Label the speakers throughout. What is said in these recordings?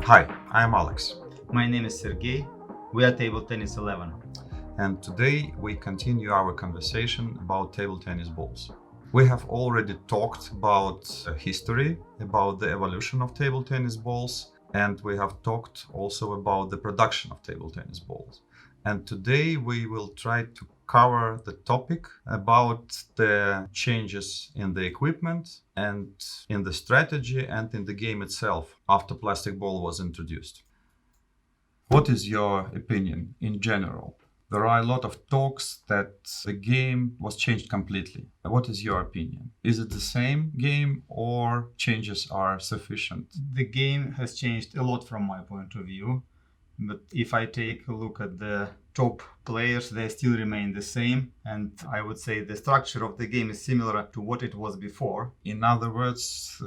Speaker 1: Hi, I'm Alex,
Speaker 2: My name is Sergey. We are Table Tennis 11.
Speaker 1: and today we continue our conversation about table tennis balls. We have already talked about history, about the evolution of table tennis balls, and we have talked also about the production of table tennis balls. And today we will try to cover the topic about the changes in the equipment and in the strategy and in the game itself after plastic ball was introduced. What is your opinion in general? There are a lot of talks that the game was changed completely. What is your opinion? Is it the same game or changes are sufficient?
Speaker 2: The game has changed a lot from my point of view, but if I take a look at the top players, they still remain the same, and I would say the structure of the game is similar to what it was before.
Speaker 1: In other words,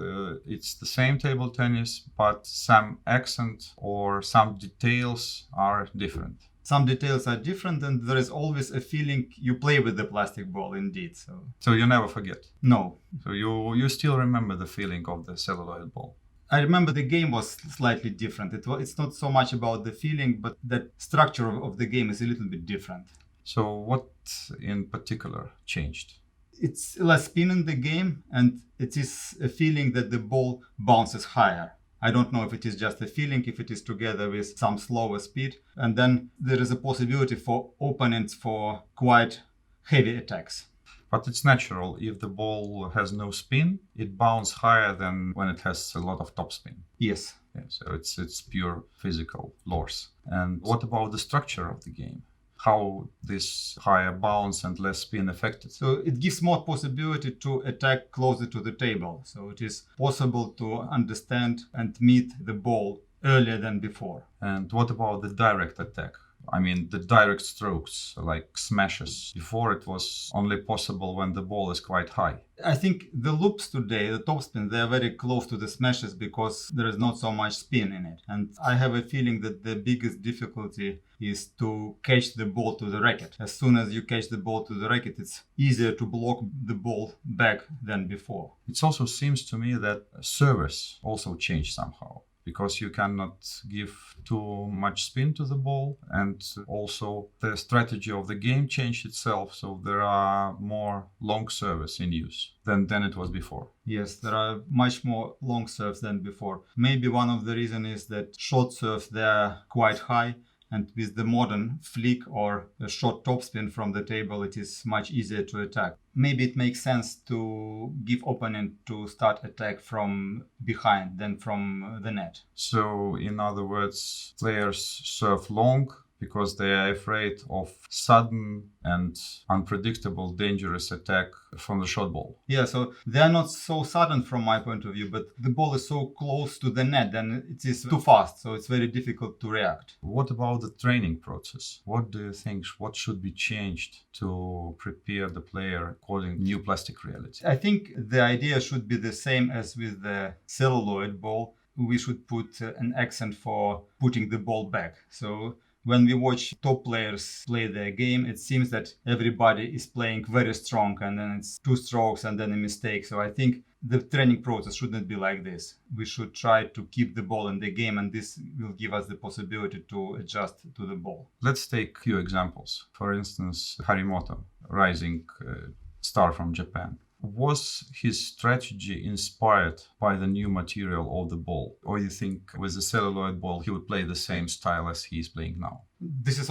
Speaker 1: it's the same table tennis, but some accent or some details are different.
Speaker 2: Some details are different, and there is always a feeling you play with the plastic ball indeed.
Speaker 1: So you never forget.
Speaker 2: No.
Speaker 1: So you still remember the feeling of the celluloid ball.
Speaker 2: I remember the game was slightly different. It's not so much about the feeling, but the structure of the game is a little bit different.
Speaker 1: So what in particular changed?
Speaker 2: It's less spin in the game, and it is a feeling that the ball bounces higher. I don't know if it is just a feeling, if it is together with some slower speed. And then there is a possibility for opponents for quite heavy attacks.
Speaker 1: But it's natural. If the ball has no spin, it bounces higher than when it has a lot of topspin.
Speaker 2: Yes.
Speaker 1: Yeah, so it's pure physical laws. And what about the structure of the game? How this higher bounce and less spin affected?
Speaker 2: So it gives more possibility to attack closer to the table. So it is possible to understand and meet the ball earlier than before.
Speaker 1: And what about the direct attack? I mean, the direct strokes, like smashes. Before it was only possible when the ball is quite high.
Speaker 2: I think the loops today, the topspin, they are very close to the smashes because there is not so much spin in it. And I have a feeling that the biggest difficulty is to catch the ball to the racket. As soon as you catch the ball to the racket, it's easier to block the ball back than before.
Speaker 1: It also seems to me that service also changed somehow, because you cannot give too much spin to the ball, and also the strategy of the game changed itself, so there are more long serves in use than it was before.
Speaker 2: Yes, there are much more long serves than before. Maybe one of the reasons is that short serves, they are quite high, and with the modern flick or a short topspin from the table, it is much easier to attack. Maybe it makes sense to give opponent to start attack from behind than from the net.
Speaker 1: So, in other words, players serve long because they are afraid of sudden and unpredictable dangerous attack from the short ball.
Speaker 2: Yeah, so they are not so sudden from my point of view, but the ball is so close to the net and it is too fast, so it's very difficult to react.
Speaker 1: What about the training process? What do you think, what should be changed to prepare the player according to new plastic reality?
Speaker 2: I think the idea should be the same as with the celluloid ball. We should put an accent for putting the ball back. So when we watch top players play their game, it seems that everybody is playing very strong and then it's two strokes and then a mistake. So I think the training process shouldn't be like this. We should try to keep the ball in the game, and this will give us the possibility to adjust to the ball.
Speaker 1: Let's take a few examples. For instance, Harimoto, rising star from Japan. Was his strategy inspired by the new material of the ball? Or you think with the celluloid ball he would play the same style as he is playing now?
Speaker 2: This is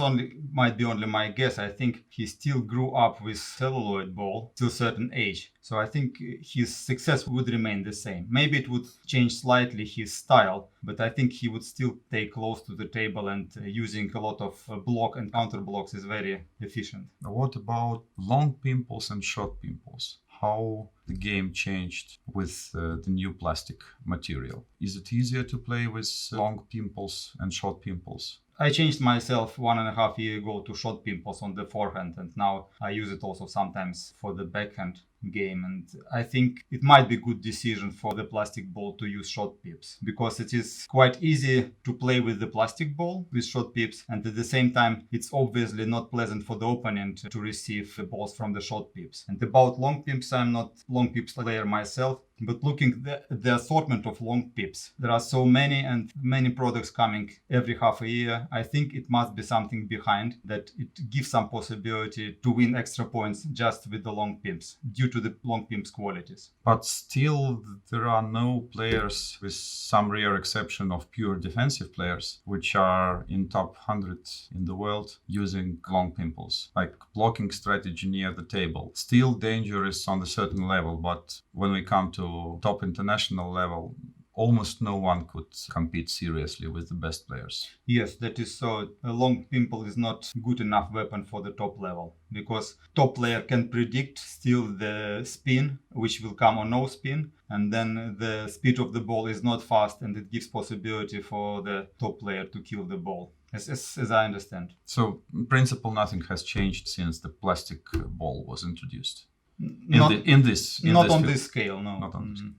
Speaker 2: might be only my guess. I think he still grew up with celluloid ball till a certain age. So I think his success would remain the same. Maybe it would change slightly his style, but I think he would still stay close to the table, and using a lot of block and counter blocks is very efficient.
Speaker 1: What about long pimples and short pimples? How the game changed with the new plastic material? Is it easier to play with long pimples and short pimples?
Speaker 2: I changed myself 1.5 years ago to short pimples on the forehand, and now I use it also sometimes for the backhand. game. And I think it might be a good decision for the plastic ball to use short pips, because it is quite easy to play with the plastic ball with short pips, and at the same time it's obviously not pleasant for the opponent to receive the balls from the short pips. And about long pips, I'm not long pips player myself, but looking at the assortment of long pips, there are so many and many products coming every half a year. I think it must be something behind that it gives some possibility to win extra points just with the long pips due to the long pips qualities.
Speaker 1: But still, there are no players, with some rare exception of pure defensive players, which are in top 100 in the world using long pimples, like blocking strategy near the table. Still dangerous on a certain level, but when we come to top international level, almost no one could compete seriously with the best players.
Speaker 2: Yes, that is so. A long pimple is not good enough weapon for the top level, because top player can predict still the spin, which will come or no spin, and then the speed of the ball is not fast, and it gives possibility for the top player to kill the ball. As I understand.
Speaker 1: So, in principle, nothing has changed since the plastic ball was introduced.
Speaker 2: Not
Speaker 1: In this
Speaker 2: on
Speaker 1: field.
Speaker 2: this scale, no.
Speaker 1: Not on this scale.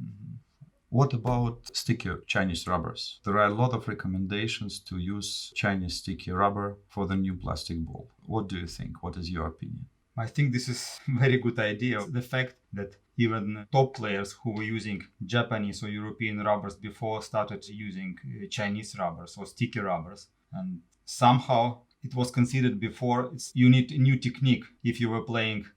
Speaker 1: What about sticky Chinese rubbers? There are a lot of recommendations to use Chinese sticky rubber for the new plastic ball. What do you think? What is your opinion?
Speaker 2: I think this is a very good idea. The fact that even top players who were using Japanese or European rubbers before started using Chinese rubbers or sticky rubbers. And somehow it was considered before you need a new technique. If you were playing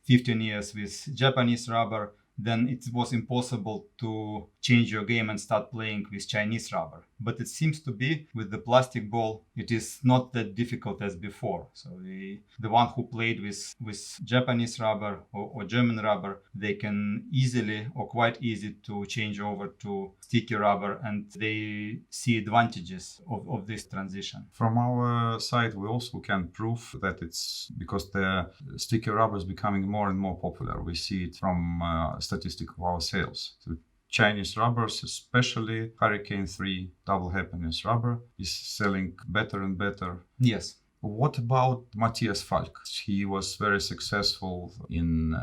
Speaker 2: 15 years with Japanese rubber, then it was impossible to change your game and start playing with Chinese rubber. But it seems to be with the plastic ball, it is not that difficult as before. So the one who played with Japanese rubber or German rubber, they can easily or quite easy to change over to sticky rubber, and they see advantages of this transition.
Speaker 1: From our side, we also can prove that it's because the sticky rubber is becoming more and more popular. We see it from statistic of our sales. So Chinese rubbers, especially Hurricane 3 double happiness rubber, is selling better and better.
Speaker 2: Yes.
Speaker 1: What about Matias Falcon? He was very successful in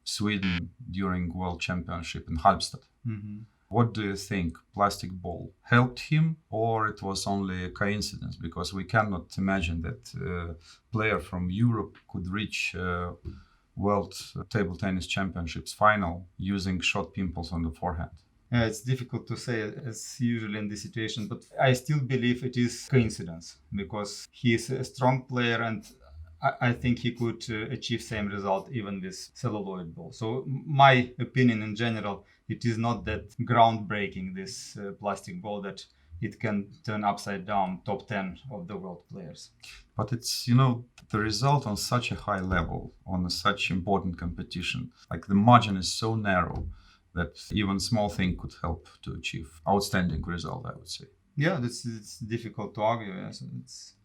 Speaker 1: Sweden during World Championship in Halmstad.
Speaker 2: Mm-hmm.
Speaker 1: What do you think? Plastic ball helped him, or it was only a coincidence? Because we cannot imagine that a player from Europe could reach World Table Tennis Championships final using short pimples on the forehand.
Speaker 2: It's difficult to say as usually in this situation, but I still believe it is coincidence, because he is a strong player, and I think he could achieve same result even with celluloid ball. So my opinion in general, it is not that groundbreaking, this plastic ball, that it can turn upside down top 10 of the world players.
Speaker 1: But it's, the result on such a high level, on such important competition, like the margin is so narrow that even small thing could help to achieve outstanding result, I would say.
Speaker 2: Yeah, it's difficult to argue. Yes, it's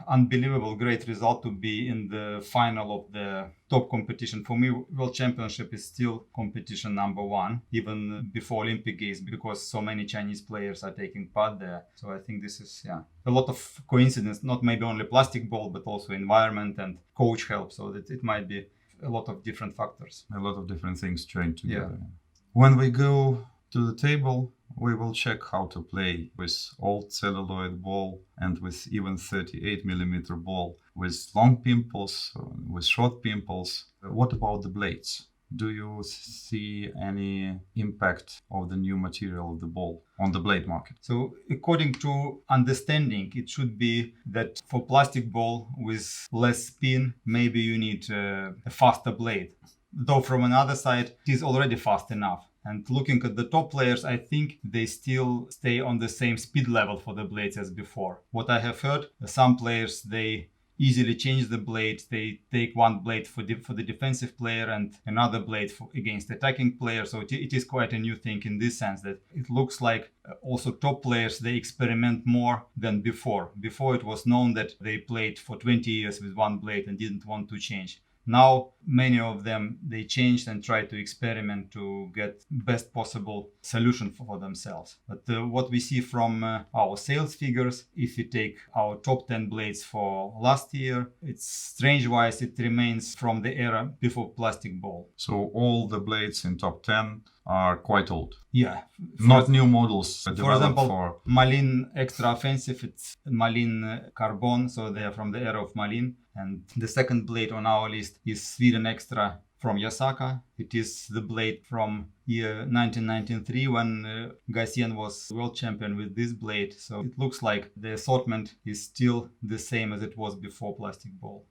Speaker 2: unbelievable great result to be in the final of the top competition. For me, World Championship is still competition number one, even before Olympic Games, because so many Chinese players are taking part there. So I think this is a lot of coincidence, not maybe only plastic ball, but also environment and coach help. So that it might be a lot of different factors.
Speaker 1: A lot of different things joined together.
Speaker 2: Yeah.
Speaker 1: When we go to the table, we will check how to play with old celluloid ball and with even 38mm ball, with long pimples, with short pimples. What about the blades? Do you see any impact of the new material of the ball on the blade market?
Speaker 2: So according to understanding, it should be that for plastic ball with less spin, maybe you need a faster blade. Though from another side, it is already fast enough. And looking at the top players, I think they still stay on the same speed level for the blades as before. What I have heard, some players, they easily change the blades. They take one blade for the defensive player and another blade against the attacking player. So it is quite a new thing in this sense, that it looks like also top players, they experiment more than before. Before it was known that they played for 20 years with one blade and didn't want to change. Now many of them, they changed and try to experiment to get best possible solution for themselves. But what we see from our sales figures, if we take our top 10 blades for last year, it's strange wise it remains from the era before plastic ball.
Speaker 1: So all the blades in top 10 are quite old.
Speaker 2: Yeah.
Speaker 1: Not new models
Speaker 2: For
Speaker 1: developed
Speaker 2: example,
Speaker 1: for...
Speaker 2: Malin Extra Offensive, it's Malin Carbon, so they are from the era of Malin. And the second blade on our list is Sweden Extra from Yasaka. It is the blade from year 1993 when Gassian was world champion with this blade. So it looks like the assortment is still the same as it was before plastic ball.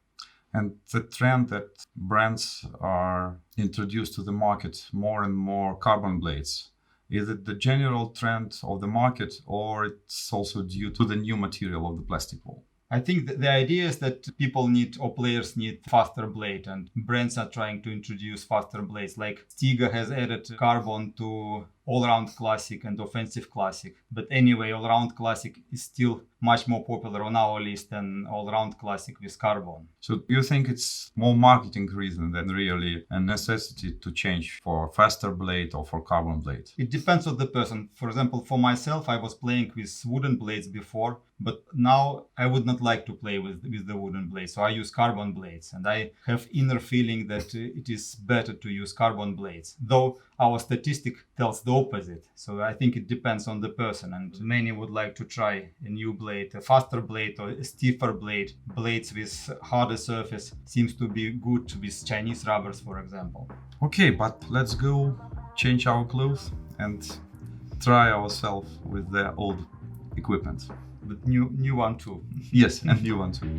Speaker 1: And the trend that brands are introduced to the market more and more carbon blades, is it the general trend of the market, or it's also due to the new material of the plastic ball?
Speaker 2: I think the idea is that people need, or players need, faster blade, and brands are trying to introduce faster blades. Like Stiga has added carbon to all-round classic and offensive classic. But anyway, all-round classic is still much more popular on our list than all-round classic with carbon.
Speaker 1: So you think it's more marketing reason than really a necessity to change for faster blade or for carbon blade?
Speaker 2: It depends on the person. For example, for myself, I was playing with wooden blades before, but now I would not like to play with the wooden blades. So I use carbon blades, and I have inner feeling that it is better to use carbon blades. Though our statistic tells the opposite. So I think it depends on the person, and many would like to try a new blade, a faster blade or a stiffer blade. Blades with harder surface seems to be good with Chinese rubbers, for example.
Speaker 1: Okay, but let's go change our clothes and try ourselves with the old equipment.
Speaker 2: But new one too.
Speaker 1: Yes, and new one too.